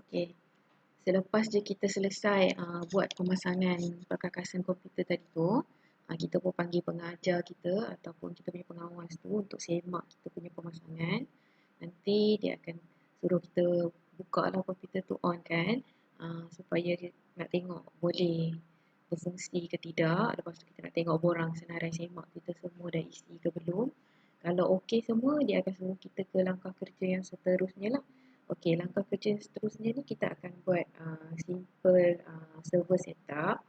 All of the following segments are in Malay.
Okay. Selepas je kita selesai buat pemasangan perkakasan komputer tadi tu, kita pun panggil pengajar kita ataupun kita punya pengawas tu untuk semak kita punya pemasangan. Nanti dia akan suruh kita buka lah komputer tu on kan, supaya dia nak tengok boleh berfungsi ke tidak. Lepas tu kita nak tengok borang senarai semak kita semua dah isi ke belum. Kalau okey semua, dia akan suruh kita ke langkah kerja yang seterusnya lah. Okey, langkah kerja seterusnya ni kita akan buat simple server setup.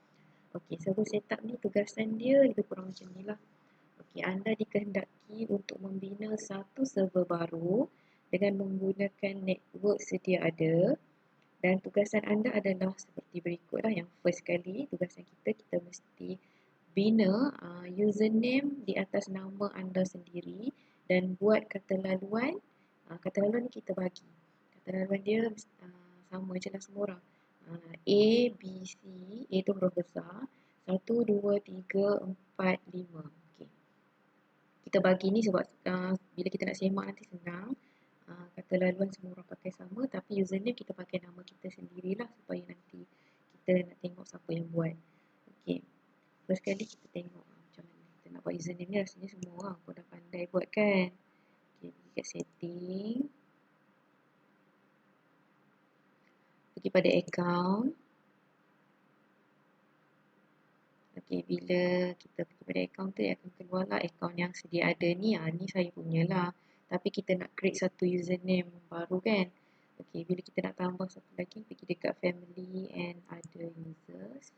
Okey, server setup ni tugasan dia lebih kurang macam ni lah. Okey, anda dikehendaki untuk membina satu server baru dengan menggunakan network sedia ada, dan tugasan anda adalah seperti berikutlah. Yang first kali, tugasan kita mesti bina username di atas nama anda sendiri dan buat kata laluan. Kata laluan ni kita bagi. Kata laluan dia sama je lah semua orang. A, B, C, A tu huruf besar. 1, 2, 3, 4, 5. Okay. Kita bagi ni sebab bila kita nak semak nanti senang. Kata laluan semua orang pakai sama, tapi username kita pakai nama kita sendirilah supaya nanti kita nak tengok siapa yang buat. Okay. First kali kita tengok macam mana kita nak buat username ni. Rasanya semua orang pun dah pandai buat kan. Okay, pergi kat setting. Pergi pada account. Okay, bila kita pergi pada account tu, dia akan keluar lah account yang sedia ada ni. Ni saya punya lah. Tapi kita nak create satu username baru kan. Okay, bila kita nak tambah satu lagi, pergi dekat family and other users.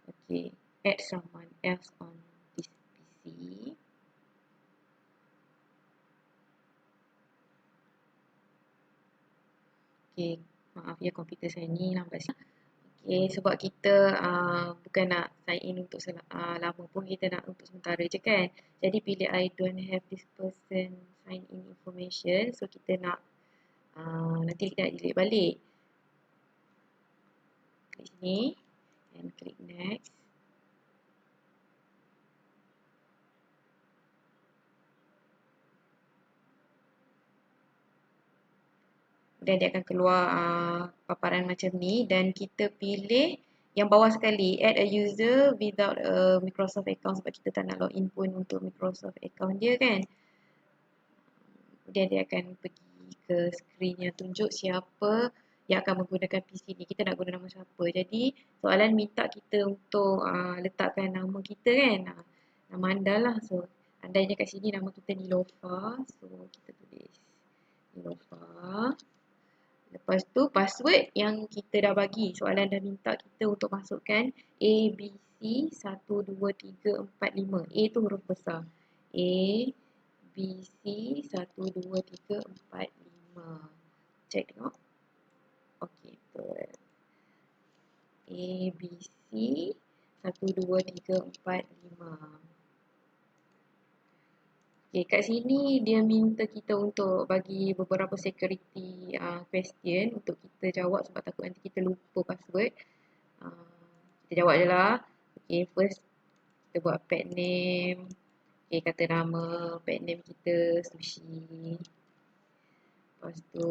Okay, add someone else on this PC. Okay, maaf ya komputer saya ni lambat sikit. Okay, sebab kita bukan nak sign in untuk lama pun, kita nak untuk sementara je kan. Jadi bila I don't have this person sign in information, so kita nak nanti kita nak delete balik. Klik sini and klik next. Dan dia akan keluar paparan macam ni, dan kita pilih yang bawah sekali, add a user without a Microsoft account, sebab kita tak nak login pun untuk Microsoft account dia kan. Kemudian dia akan pergi ke skrin yang tunjuk siapa yang akan menggunakan PC ni. Kita nak guna nama siapa. Jadi soalan minta kita untuk letakkan nama kita kan. Nama anda lah. So andainya kat sini nama kita Nilofa. So kita tulis Nilofa. Lepas tu password yang kita dah bagi. Soalan dah minta kita untuk masukkan A, B, C 1, 2, 3, 4, 5. A tu huruf besar. A, B, C 1, 2, 3, 4, 5. Cek tengok. Okey, betul. A, B, C 1, 2, 3, 4, 5. Okay, kat sini dia minta kita untuk bagi beberapa security question untuk kita jawab, sebab takut nanti kita lupa password. Kita jawab je lah. Okay, first kita buat pet name. Okay, kata nama pet name kita Sushi. Lepas tu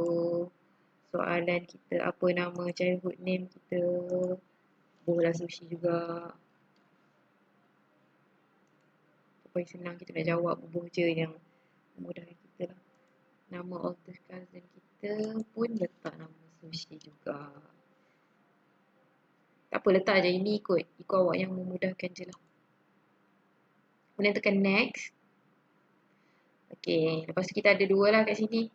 soalan kita apa nama childhood name kita. Boleh Sushi juga. Supaya senang kita nak jawab, bubuh je yang memudahkan kita lah. Nama oldest cousin kita pun letak nama Sushi juga. Tak apa, letak je. Ini ikut awak yang memudahkan je lah. Kemudian tekan next. Okay, lepas tu kita ada dua lah kat sini.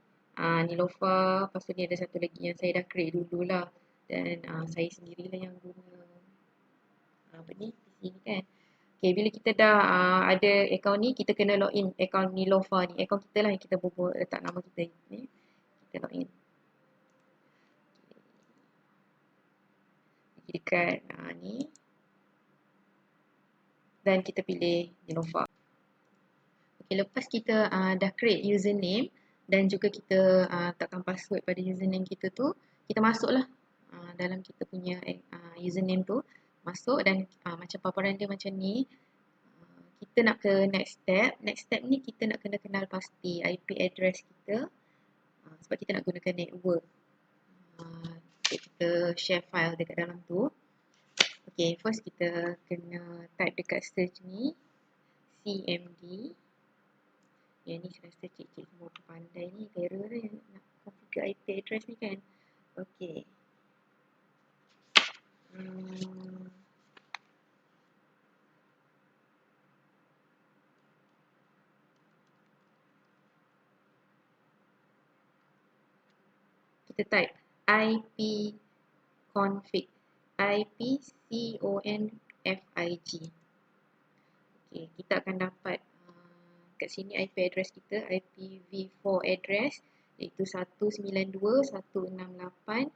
Nilofa, lepas tu ni ada satu lagi yang saya dah create dulu lah. Dan saya sendirilah yang guna apa ni, PC ni kan. Okay, bila kita dah ada akaun ni, kita kena login akaun Nilofa ni. Akaun kita lah yang kita bubuh letak nama kita ni. Kita login. Pergi dekat ni. Dan kita pilih Nilofa. Okay, lepas kita dah create username dan juga kita takkan password pada username kita tu, kita masuklah dalam kita punya username tu. Masuk dan macam paparan dia macam ni. Kita nak ke next step. Next step ni kita nak kena kenal pasti IP address kita. sebab kita nak gunakan network. Kita share file dekat dalam tu. Okay, first kita kena type dekat search ni CMD. Yang ni saya rasa cik-cik semua pandai ni, terror ni nak configure IP address ni kan. Okay. Kita type ipconfig, ipconfig. Okay, kita akan dapat kat sini IP address kita, IPv4 address iaitu 192.168.096.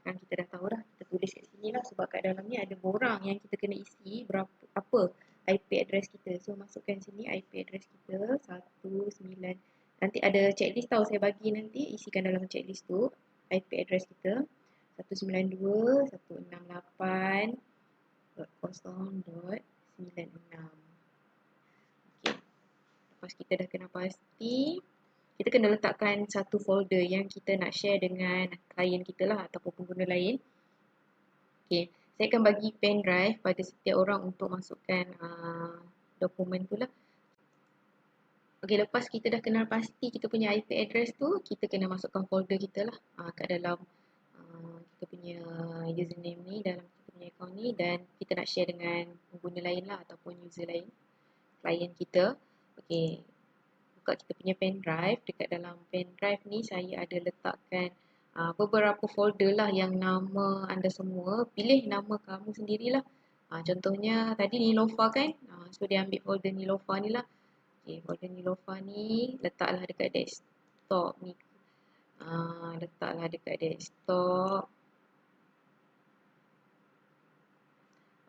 Sekarang kita dah tahu dah, kita tulis kat sini lah sebab kat dalam ni ada borang yang kita kena isi apa IP address kita. So masukkan sini IP address kita 19, nanti ada checklist tau saya bagi, nanti isikan dalam checklist tu IP address kita 192.168.0.96. Okay. Lepas kita dah kena pasti, kita kena letakkan satu folder yang kita nak share dengan klien kita lah ataupun pengguna lain. Okay. Saya akan bagi pen drive pada setiap orang untuk masukkan dokumen tu lah. Okay, lepas kita dah kenal pasti kita punya IP address tu, kita kena masukkan folder kita lah kat dalam kita punya username ni, dalam kita punya account ni, dan kita nak share dengan pengguna lain lah ataupun user lain, klien kita. Okay, buka kita punya pen drive. Dekat dalam pen drive ni saya ada letakkan beberapa folder lah yang nama anda semua. Pilih nama kamu sendirilah. Contohnya tadi Nilofa kan, so dia ambil folder Nilofa ni lah. Okay, folder Nilofa ni letaklah dekat desktop ni. Letaklah dekat desktop.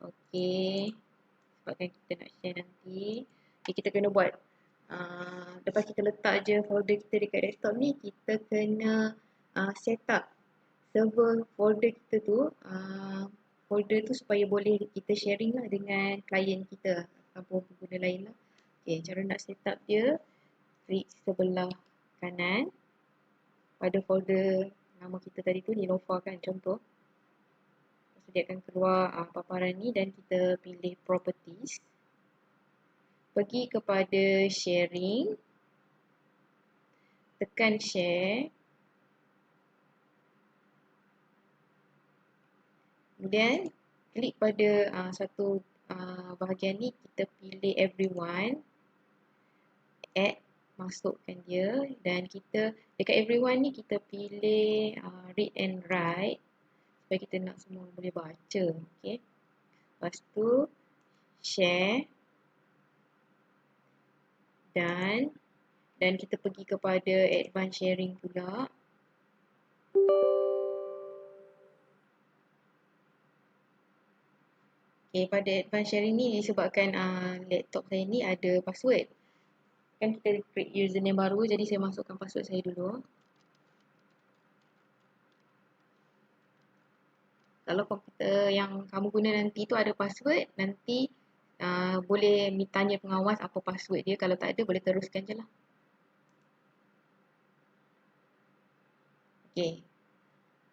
Okay, sebabkan kita nak share nanti. Okay, kita kena buat lepas kita letak je folder kita dekat desktop ni, kita kena set up server folder kita tu, folder tu supaya boleh kita sharing lah dengan klien kita ataupun pengguna lain lah. Okay, cara nak set up dia, klik sebelah kanan pada folder nama kita tadi tu, Nilofa kan contoh. Lepas dia akan keluar paparan ni dan kita pilih properties. Pergi kepada sharing, tekan share. Kemudian klik pada satu bahagian ni, kita pilih everyone, add, masukkan dia, dan kita dekat everyone ni kita pilih read and write supaya kita nak semua boleh baca. Okay. Lepas tu share, dan kita pergi kepada advanced sharing pula. Okay, pada advanced sharing ni disebabkan laptop saya ni ada password. Kan kita create username baru, jadi saya masukkan password saya dulu. Kalau komputer yang kamu guna nanti tu ada password, nanti boleh tanya pengawas apa password dia. Kalau tak ada, boleh teruskan je lah. Okay.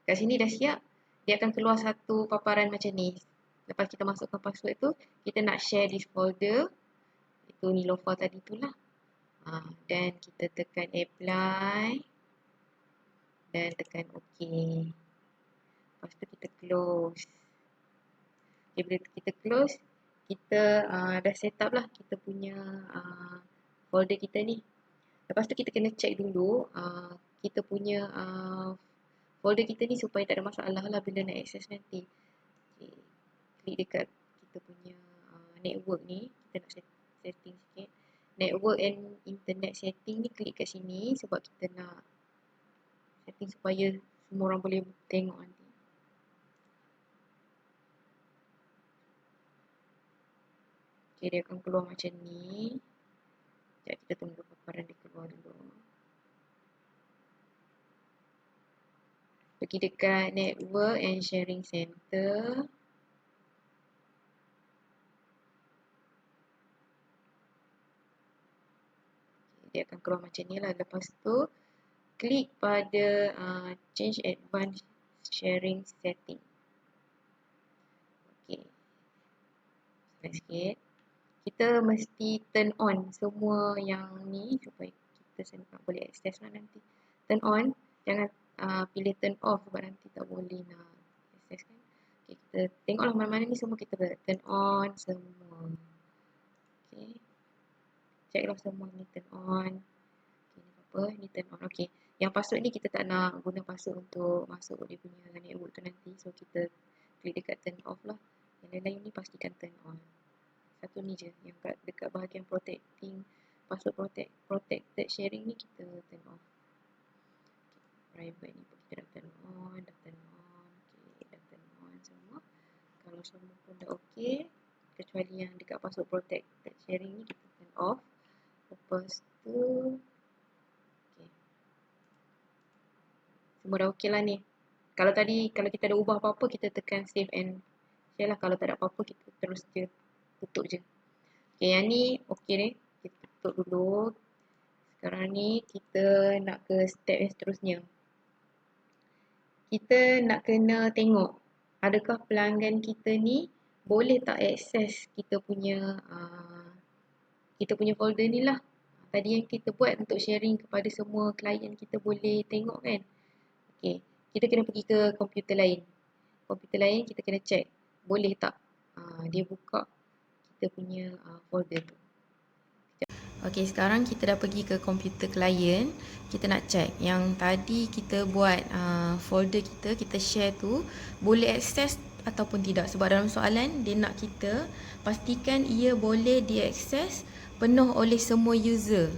Kat sini dah siap. Dia akan keluar satu paparan macam ni. Lepas kita masukkan password tu, kita nak share this folder. Itu Nilofa tadi tu lah. Dan kita tekan apply. Dan tekan OK. Lepas tu kita close. Okay, bila kita close, kita dah set up lah kita punya folder kita ni. Lepas tu kita kena check dulu kita punya folder kita ni supaya tak ada masalah lah bila nak access nanti. Okay. Klik dekat kita punya network ni, kita nak setting sikit. Network and internet setting ni, klik kat sini sebab kita nak setting supaya semua orang boleh tengok nanti. Okay, dia akan keluar macam ni. Sekejap kita tunggu paparan dia keluar dulu. Pergi dekat Network and Sharing Center. dia akan keluar macam ni lah. Lepas tu klik pada change advanced sharing setting. Okay, sikit. Kita mesti turn on semua yang ni supaya kita boleh access lah nanti. Turn on, jangan pilih turn off sebab nanti tak boleh nak access kan. Okay, kita tengoklah mana-mana ni semua kita turn on semua. Okay, check lah semua ni turn on. Okay, ni apa? Ni turn on. Okay, yang password ni kita tak nak guna password untuk masuk dia punya network tu nanti. So kita klik dekat turn off lah. Yang lain-lain ni pastikan turn on. Satu ni je yang dekat bahagian protecting password protected sharing ni kita turn off. Okay, private ni pun kita dah turn on, okay, dah turn on semua. Kalau semua pun dah okay, kecuali yang dekat password protected sharing ni kita turn off. Lepas tu okay, semua dah okay lah ni. Kalau kita ada ubah apa-apa, kita tekan save and share lah. Kalau tak ada apa-apa, kita terus je tutup je. Okay, yang ni okay ni. Kita tutup dulu. Sekarang ni kita nak ke step yang seterusnya. Kita nak kena tengok adakah pelanggan kita ni boleh tak akses kita punya folder ni lah. Tadi yang kita buat untuk sharing kepada semua klien kita boleh tengok kan. Okay, kita kena pergi ke komputer lain. Komputer lain kita kena check boleh tak dia buka kita punya folder tu. Okay, sekarang kita dah pergi ke komputer klien. Kita nak check yang tadi kita buat folder kita share tu boleh akses ataupun tidak. Sebab dalam soalan dia nak kita pastikan ia boleh diakses penuh oleh semua user.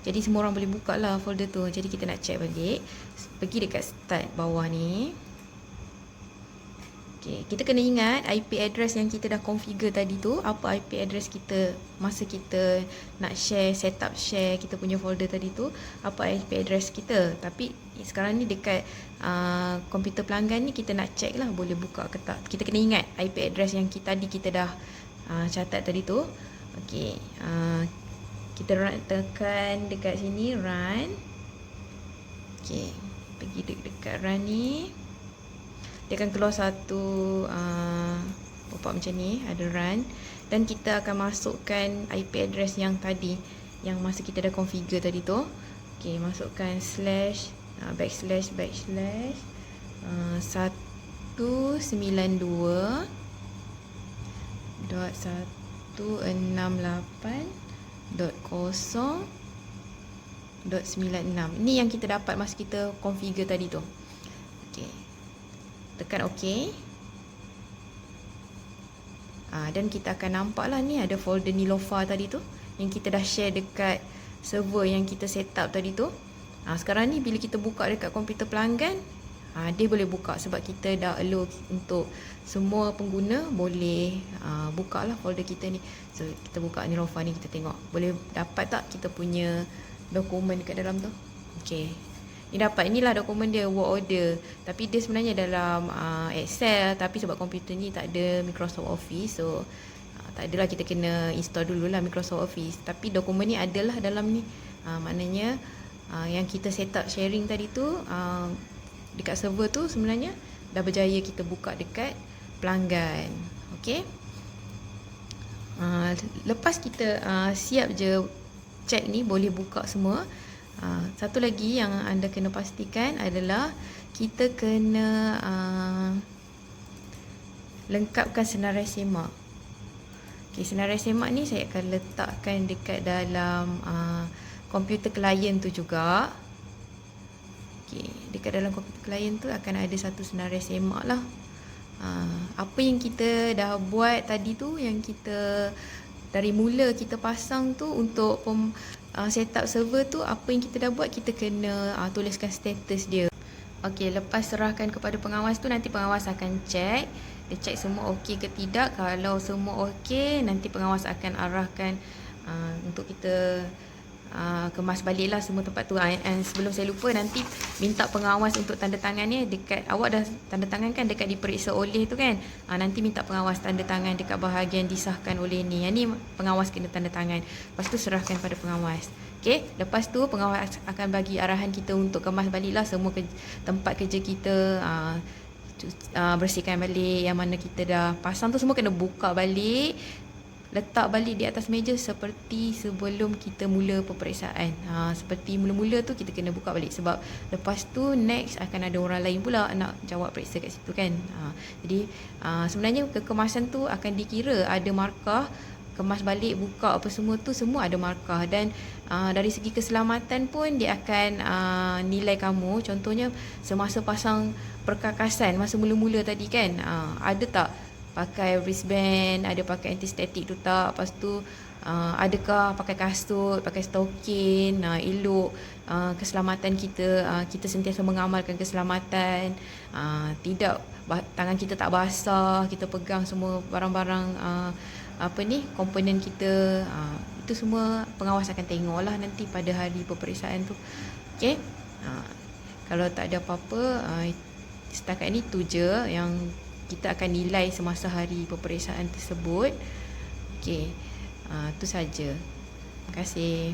Jadi semua orang boleh buka lah folder tu. Jadi kita nak check balik. Pergi dekat start bawah ni. Okay, kita kena ingat IP address yang kita dah configure tadi tu. Apa IP address kita masa kita nak setup share kita punya folder tadi tu. Apa IP address kita. Tapi sekarang ni dekat komputer pelanggan ni kita nak check lah boleh buka ke tak. Kita kena ingat IP address yang tadi kita dah catat tadi tu. Okay, kita tekan dekat sini run. Okay, pergi dekat run ni. Dia akan keluar satu pop-up macam ni, ada run. Dan kita akan masukkan IP address yang tadi, yang masa kita dah configure tadi tu. Okay, masukkan backslash 192.168.0.96. Ini yang kita dapat masa kita configure tadi tu. Okay, tekan OK. Dan kita akan nampak lah ni ada folder Nilofa tadi tu yang kita dah share dekat server yang kita set up tadi tu. Sekarang ni bila kita buka dekat komputer pelanggan, dia boleh buka sebab kita dah allow untuk semua pengguna boleh buka lah folder kita ni. So kita buka Nilofa ni, kita tengok boleh dapat tak kita punya dokumen kat dalam tu. Okay, ni dapat, inilah dokumen dia, work order. Tapi dia sebenarnya dalam Excel, tapi sebab komputer ni tak ada Microsoft Office, so tak adalah, kita kena install dululah Microsoft Office. Tapi dokumen ni adalah dalam ni. Maknanya yang kita set up sharing tadi tu dekat server tu sebenarnya dah berjaya kita buka dekat pelanggan. Okay, lepas kita siap je check ni boleh buka semua. Satu lagi yang anda kena pastikan adalah kita kena lengkapkan senarai semak. Okay, senarai semak ni saya akan letakkan dekat dalam komputer klien tu juga. Okay, dekat dalam komputer klien tu akan ada satu senarai semak lah. Apa yang kita dah buat tadi tu, yang kita dari mula kita pasang tu untuk setup server tu, apa yang kita dah buat kita kena tuliskan status dia. Okey, lepas serahkan kepada pengawas tu, nanti pengawas akan check. Dia check semua okey ke tidak. Kalau semua okey, nanti pengawas akan arahkan untuk kita kemas baliklah semua tempat tu. And sebelum saya lupa, nanti minta pengawas untuk tanda tangannya dekat, awak dah tanda tangan kan dekat diperiksa oleh tu kan. Nanti minta pengawas tanda tangan dekat bahagian disahkan oleh ni. Yang ni pengawas kena tanda tangan. Lepas tu serahkan pada pengawas. Okey, lepas tu pengawas akan bagi arahan kita untuk kemas baliklah semua tempat kerja kita. Bersihkan balik yang mana kita dah pasang tu, semua kena buka balik, letak balik di atas meja seperti sebelum kita mula peperiksaan. Seperti mula-mula tu kita kena buka balik, sebab lepas tu next akan ada orang lain pula nak jawab periksa kat situ kan. Jadi sebenarnya kekemasan tu akan dikira ada markah, kemas balik, buka apa semua tu semua ada markah. Dan dari segi keselamatan pun dia akan nilai kamu. Contohnya semasa pasang perkakasan masa mula-mula tadi kan, ada tak pakai wristband, ada pakai antistatik tu tak, lepas tu adakah pakai kasut, pakai stokin, elok keselamatan kita, kita sentiasa mengamalkan keselamatan, tidak tangan kita tak basah, kita pegang semua barang-barang komponen kita, itu semua pengawas akan tengok lah nanti pada hari peperiksaan tu. Okay, kalau tak ada apa-apa, setakat ni tu je yang kita akan nilai semasa hari peperiksaan tersebut. Okay, tu saja. Terima kasih.